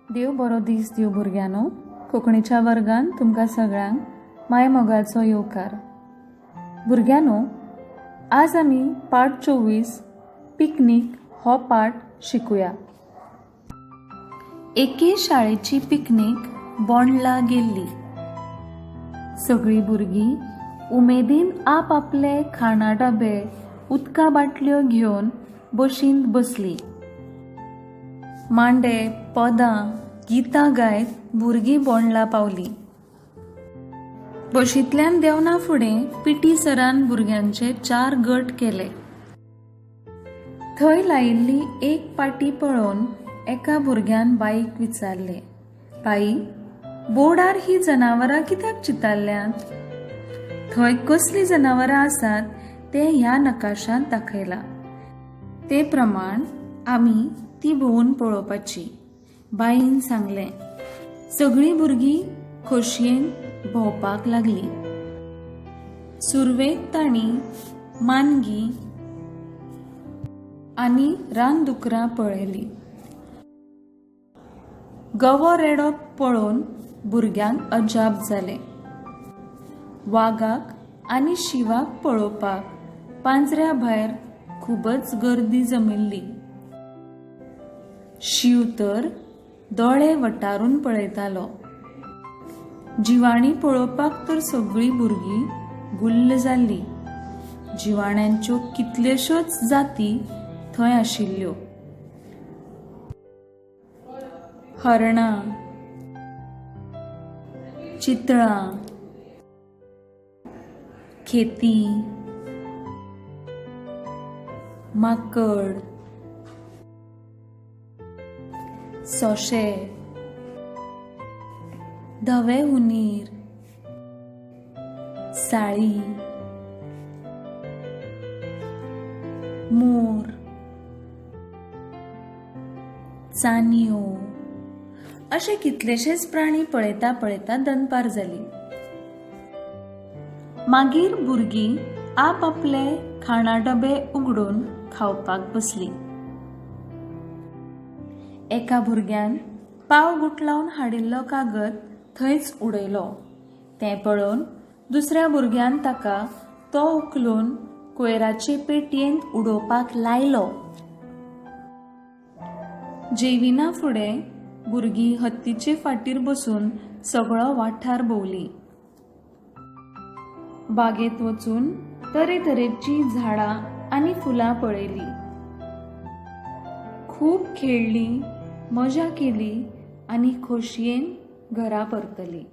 देव बरो दीस दिव भुरग्यांनो. कोंकणीच्या वर्गान तुमकां सगळ्यांक माय मोगाचो येवकार. भुरग्यांनो, आज आमी पाठ 24 पिकनीक हो पाठ शिकुया. एके शाळेची पिकनीक बोंडला गेल्ली. सगळीं भुरगीं उमेदीन आपले खाणा डबे उदका बाटल्यो घेवन बशींत बसलीं. मांडे, पदां, गितां गायत भुरगीं बोंडला पावलीं. बशींतल्यान देवना फुडें पीटी सरान भुरग्यांचे 4 गट केले. थंय लायिल्ली एक पाटी पळोवन एका भुरग्यान बाईक विचारले, बाई, बोर्डार ही जनावरां कित्याक चितारल्यांत? थंय कसलीं जनावरां आसात तें ह्या नकाशांत दाखयलां. ते प्रमाण आमी ती भोंवून पळोवपाची. बाईन सांगलें. सगळीं भुरगीं खोशयेन भोंवपाक लागलीं. सुरवेक तांणी मानगी आनी रानदुकरां पळयलीं. गवो रेडो पळोवन भुरग्यांक अजाप जालें. वागाक आनी शिवाक पळोवपाक पांजऱ्या भायर खूबच गर्दी जमिल्ली. शिव तर दोळे वटारून पळयतालो. जिवाणी पळोवपाक तर सगळीं भुरगीं गुल्ल जाल्लीं. जिवाण्यांच्यो कितल्योशोच जाती थंय आशिल्ल्यो. हरणां, चितळां, खेती, माकड, सोंशे, धवे हुंदीर, साळी, मोर, चांन्यो अशे कितलेशेच प्राणी पळयता पळयता दनपार जाली. मागीर भुरगीं आपले खाणा डबे उगडून खावपाक बसलीं. एका भुरग्यान पाव गुठलावन हाडिल्लो कागद थंयच उडयलो. तें पळोवन दुसऱ्या भुरग्यान ताका तो उखलून कोयराचे पेटयेंत उडोवपाक लायलो. जेविना फुडें भुरगीं हत्तीचे फाटीर बसून सगळो वाठार भोंवलीं. बागेत वचून तरेतरेची झाडां आनी फुलां पळयलीं. खूब खेळ्ळीं, मजा केली आनी खोशयेन घरा परतलीं.